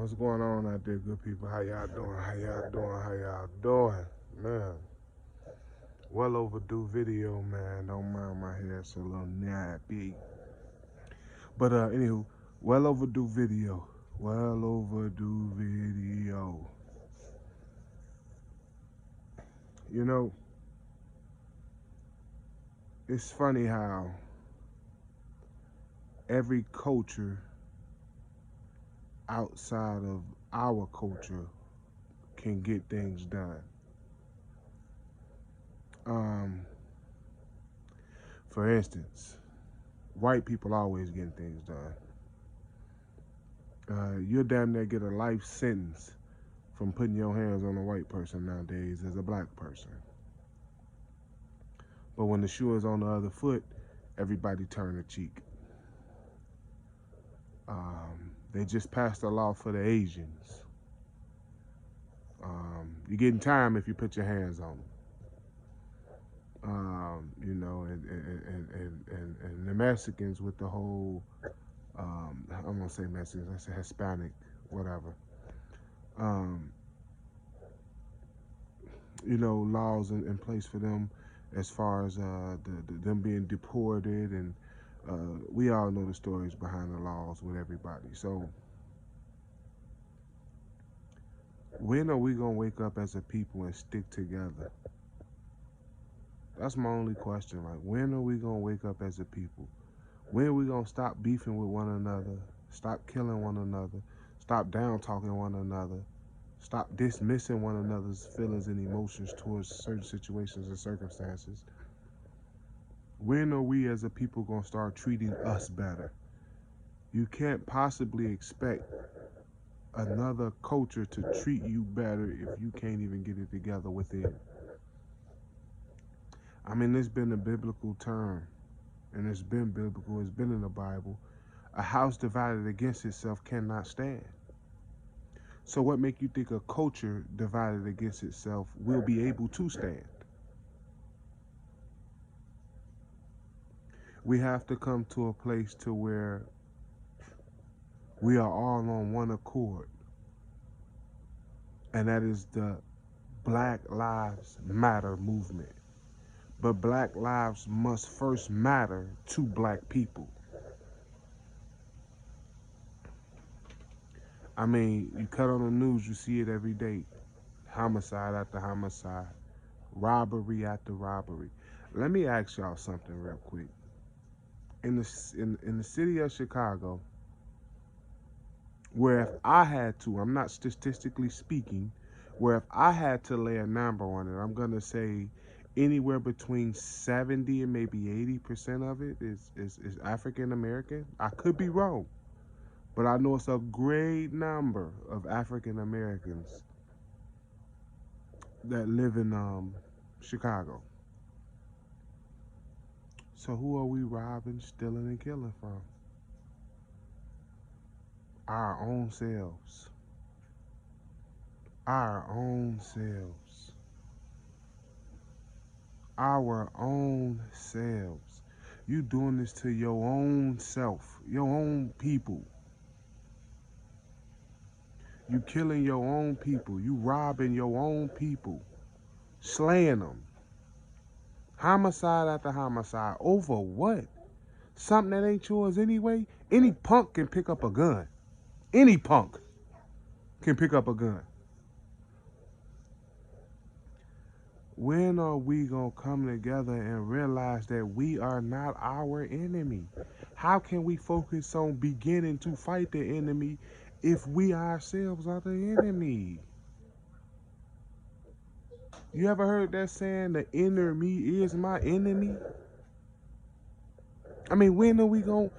What's going on out there, good people? How y'all doing? How y'all doing? How y'all doing? Man, well overdue video, man. Don't mind my hair, it's a little nappy. But anywho, well overdue video. Well overdue video. You know, it's funny how every culture outside of our culture can get things done. Um, for instance, white people always getting things done. You'll damn near get a life sentence from putting your hands on a white person nowadays as a black person. But when the shoe is on the other foot, everybody turn a cheek. They just passed a law for the Asians. You're getting time if you put your hands on them. And the Mexicans with the whole, I'm gonna say Mexicans, I say Hispanic, whatever. Laws in place for them as far as them being deported, and we all know the stories behind the laws with everybody. So when are we gonna wake up as a people and stick together? That's my only question. Like, when are we gonna wake up as a people? When are we gonna stop beefing with one another? Stop killing one another? Stop down talking one another? Stop dismissing one another's feelings and emotions towards certain situations and circumstances? When are we as a people gonna start treating us better? You can't possibly expect another culture to treat you better if you can't even get it together within. I mean, it's been a biblical term, and it's been biblical, it's been in the Bible. A house divided against itself cannot stand. So what make you think a culture divided against itself will be able to stand? We have to come to a place to where we are all on one accord, and that is the Black Lives Matter movement. But black lives must first matter to black people. I mean, you cut on the news, you see it every day. Homicide after homicide, robbery after robbery. Let me ask y'all something real quick. In the city of Chicago, where if I had to, I'm not statistically speaking, where if I had to lay a number on it, I'm gonna say anywhere between 70 and maybe 80% of it is African American. I could be wrong, but I know it's a great number of African Americans that live in Chicago. So who are we robbing, stealing, and killing from? Our own selves. Our own selves. Our own selves. You doing this to your own self, your own people. You killing your own people. You robbing your own people. Slaying them. Homicide after homicide. Over what? Something that ain't yours anyway? Any punk can pick up a gun. Any punk can pick up a gun. When are we going to come together and realize that we are not our enemy? How can we focus on beginning to fight the enemy if we ourselves are the enemy? You ever heard that saying, the inner me is my enemy? I mean, when are we going,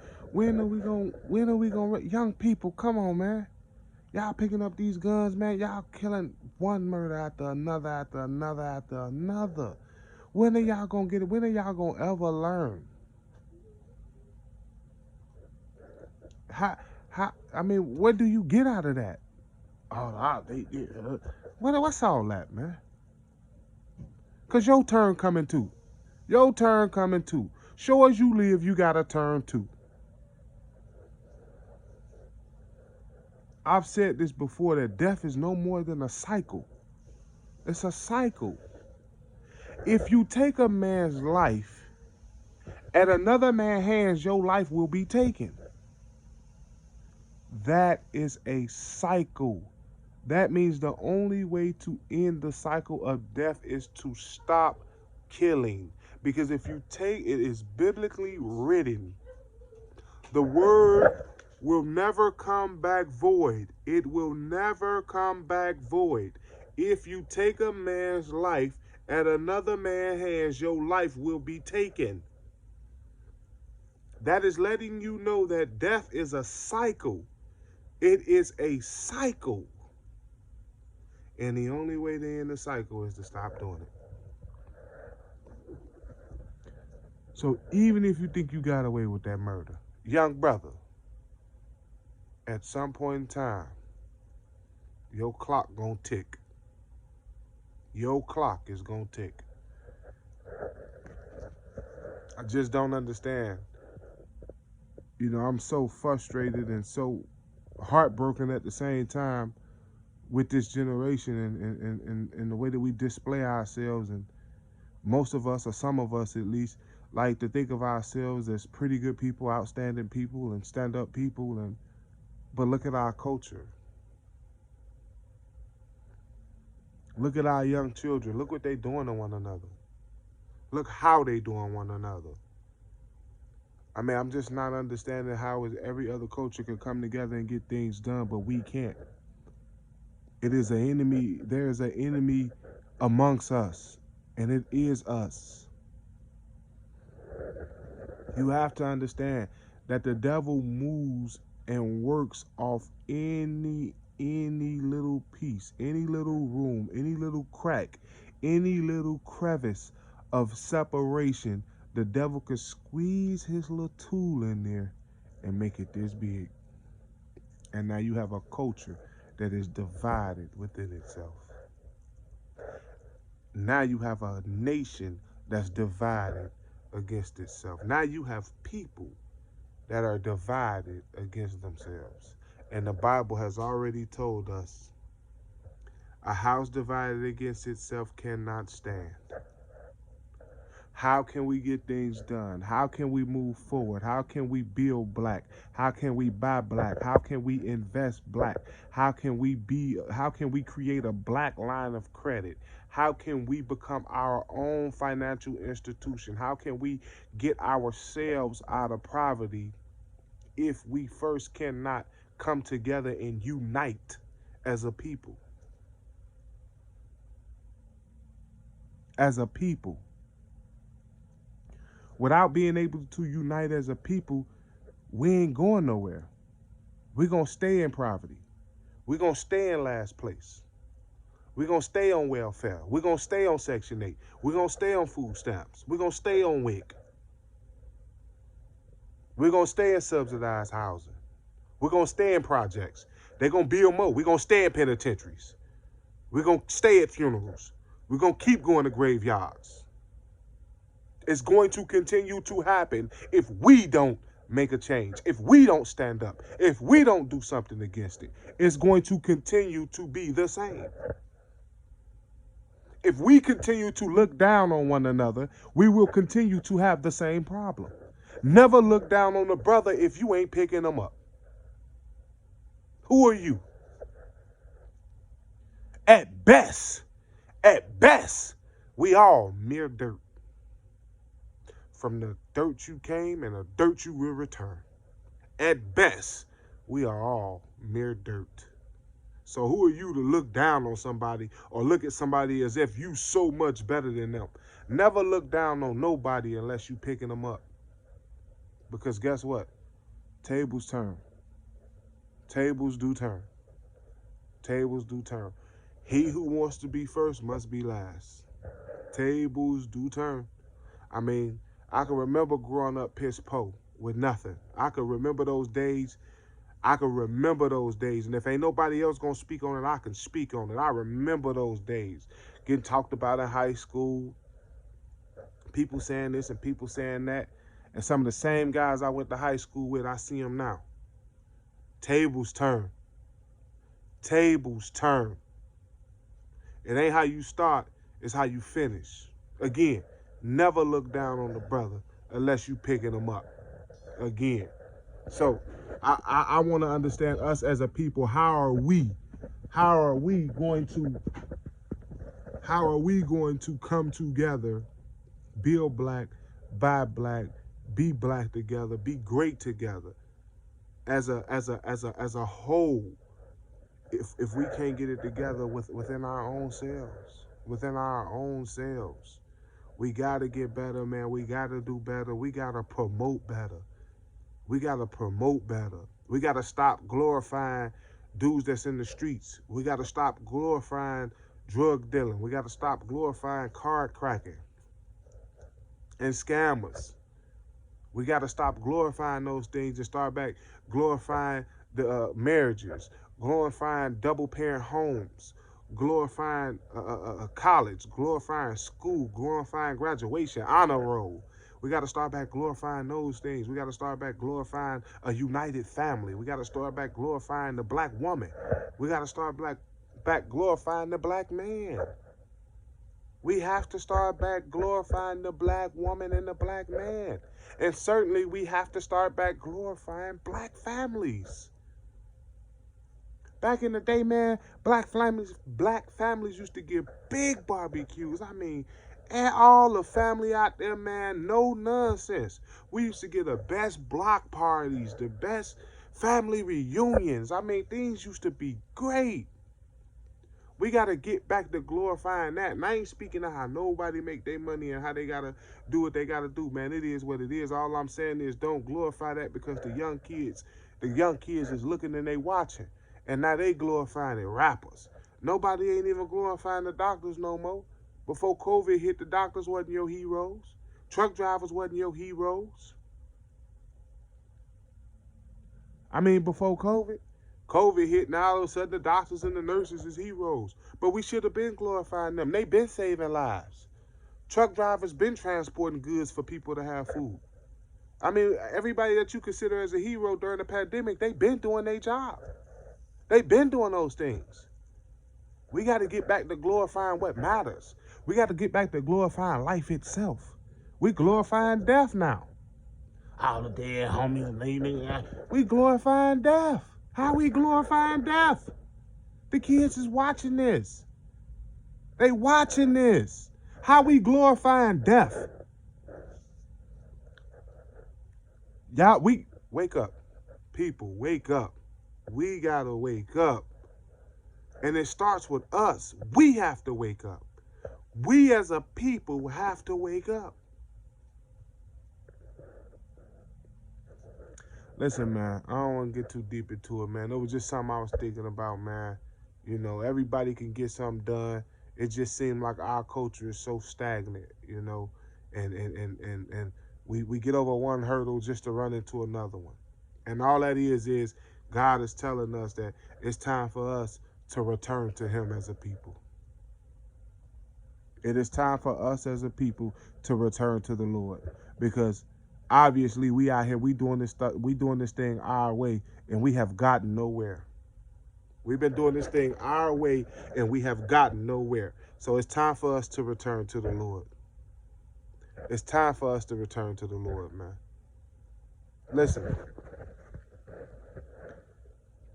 young people, come on, man. Y'all picking up these guns, man. Y'all killing one murder after another, after another, after another. When are y'all gonna get it? When are y'all gonna ever learn? I mean, what do you get out of that? What's all that, man? Cause your turn coming too. Your turn coming too. Show as you live, you got a turn too. I've said this before, that death is no more than a cycle. It's a cycle. If you take a man's life, at another man's hands, your life will be taken. That is a cycle. That means the only way to end the cycle of death is to stop killing. Because if you take it, is biblically written, the word will never come back void. It will never come back void. If you take a man's life at another man's hands, your life will be taken. That is letting you know that death is a cycle. It is a cycle. And the only way to end the cycle is to stop doing it. So even if you think you got away with that murder, young brother, at some point in time, your clock gonna tick. Your clock is gonna tick. I just don't understand. You know, I'm so frustrated and so heartbroken at the same time with this generation and the way that we display ourselves. And most of us, or some of us at least, like to think of ourselves as pretty good people, outstanding people, and stand-up people. But look at our culture. Look at our young children. Look what they doing to one another. Look how they doing one another. I mean, I'm just not understanding how every other culture can come together and get things done, but we can't. It is an enemy. There is an enemy amongst us, and it is us. You have to understand that the devil moves and works off any little piece, any little room, any little crack, any little crevice of separation. The devil could squeeze his little tool in there and make it this big. And now you have a culture that is divided within itself. Now you have a nation that's divided against itself. Now you have people that are divided against themselves. And the Bible has already told us, a house divided against itself cannot stand. How can we get things done? How can we move forward? How can we build black? How can we buy black? How can we invest black? How can we create a black line of credit? How can we become our own financial institution? How can we get ourselves out of poverty if we first cannot come together and unite as a people? As a people. Without being able to unite as a people, we ain't going nowhere. We're going to stay in poverty. We're going to stay in last place. We're going to stay on welfare. We're going to stay on Section 8. We're going to stay on food stamps. We're going to stay on WIC. We're going to stay in subsidized housing. We're going to stay in projects. They're going to build more. We're going to stay in penitentiaries. We're going to stay at funerals. We're going to keep going to graveyards. It's going to continue to happen if we don't make a change, if we don't stand up, if we don't do something against it. It's going to continue to be the same. If we continue to look down on one another, we will continue to have the same problem. Never look down on a brother if you ain't picking them up. Who are you? At best, we all mere dirt. From the dirt you came and the dirt you will return. At best, we are all mere dirt. So who are you to look down on somebody or look at somebody as if you so much better than them? Never look down on nobody unless you picking them up. Because guess what? Tables turn. Tables do turn. Tables do turn. He who wants to be first must be last. Tables do turn. I mean, I can remember growing up piss po with nothing. I can remember those days. And if ain't nobody else gonna speak on it, I can speak on it. I remember those days. Getting talked about in high school. People saying this and people saying that. And some of the same guys I went to high school with, I see them now. Tables turn. Tables turn. It ain't how you start, it's how you finish. Again, never look down on the brother unless you picking him up. Again. So I want to understand us as a people. How are we going to come together, build black, buy black, be black together, be great together as a whole? If we can't get it together within our own selves, we gotta get better, man. We gotta do better. We gotta promote better. We gotta stop glorifying dudes that's in the streets. We gotta stop glorifying drug dealing. We gotta stop glorifying card cracking and scammers. We gotta stop glorifying those things and start back glorifying the marriages, glorifying double parent homes, glorifying college, glorifying school, glorifying graduation, honor roll. We got to start back glorifying those things. We got to start back glorifying a united family. We got to start back glorifying the black woman. We got to start back glorifying the black man. We have to start back glorifying the black woman and the black man. And certainly we have to start back glorifying black families. Back in the day, man, black families used to give big barbecues. I mean, and all the family out there, man, no nonsense. We used to get the best block parties, the best family reunions. I mean, things used to be great. We got to get back to glorifying that. And I ain't speaking of how nobody make their money and how they got to do what they got to do, man. It is what it is. All I'm saying is don't glorify that, because the young kids is looking and they watching. And now they glorifying the rappers. Nobody ain't even glorifying the doctors no more. Before COVID hit, the doctors wasn't your heroes. Truck drivers wasn't your heroes. I mean, before COVID hit, now all of a sudden the doctors and the nurses is heroes. But we should have been glorifying them. They been saving lives. Truck drivers been transporting goods for people to have food. I mean, everybody that you consider as a hero during the pandemic, they been doing their job. They been doing those things. We got to get back to glorifying what matters. We got to get back to glorifying life itself. We glorifying death now. All the dead homies, we glorifying death. How we glorifying death? The kids is watching this. They watching this. How we glorifying death? Y'all, we wake up. People, wake up. We gotta wake up. And it starts with us. We have to wake up. We as a people have to wake up. Listen, man, I don't want to get too deep into it, man. It was just something I was thinking about, man. You know, everybody can get something done. It just seemed like our culture is so stagnant, you know, and we get over one hurdle just to run into another one. And all that is God is telling us that it's time for us to return to him as a people. It is time for us as a people to return to the Lord, because obviously we out here, we doing this thing our way, and we have gotten nowhere. We've been doing this thing our way, and we have gotten nowhere. So it's time for us to return to the Lord. It's time for us to return to the Lord, man. Listen.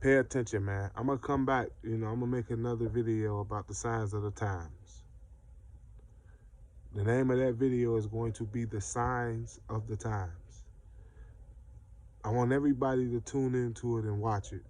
Pay attention, man. I'm going to come back, I'm going to make another video about the signs of the times. The name of that video is going to be The Signs of the Times. I want everybody to tune into it and watch it.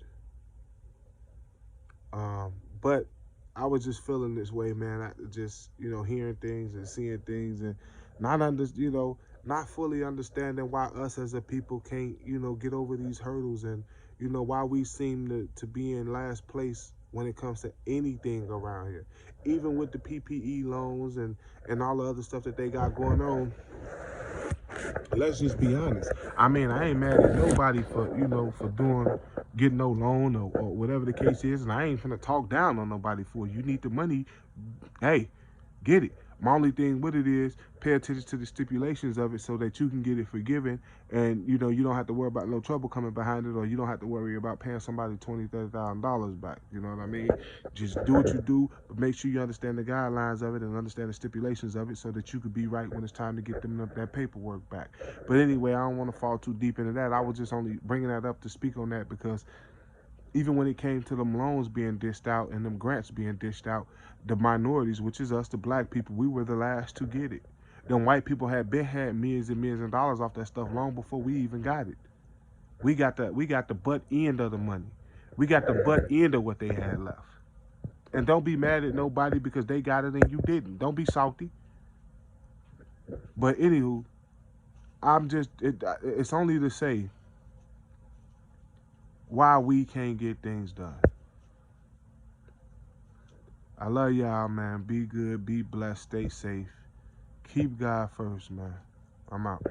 But I was just feeling this way, man. I just, hearing things and seeing things and not fully understanding why us as a people can't, get over these hurdles, and why we seem to be in last place when it comes to anything around here. Even with the PPE loans and all the other stuff that they got going on. Let's just be honest. I mean, I ain't mad at nobody for getting no loan or whatever the case is. And I ain't finna talk down on nobody for it. You need the money, hey, get it. My only thing with it is pay attention to the stipulations of it so that you can get it forgiven, and you know you don't have to worry about no trouble coming behind it, or you don't have to worry about paying somebody $20,000-$30,000 back. You know what I mean? Just do what you do, but make sure you understand the guidelines of it and understand the stipulations of it so that you could be right when it's time to get them that paperwork back. But anyway, I don't want to fall too deep into that. I was just only bringing that up to speak on that because even when it came to them loans being dished out and them grants being dished out, the minorities, which is us, the black people, we were the last to get it. Them white people had millions and millions of dollars off that stuff long before we even got it. We got the butt end of the money. We got the butt end of what they had left. And don't be mad at nobody because they got it and you didn't. Don't be salty. But anywho, it's only to say why we can't get things done. I love y'all, man. Be good, be blessed, stay safe. Keep God first, man. I'm out.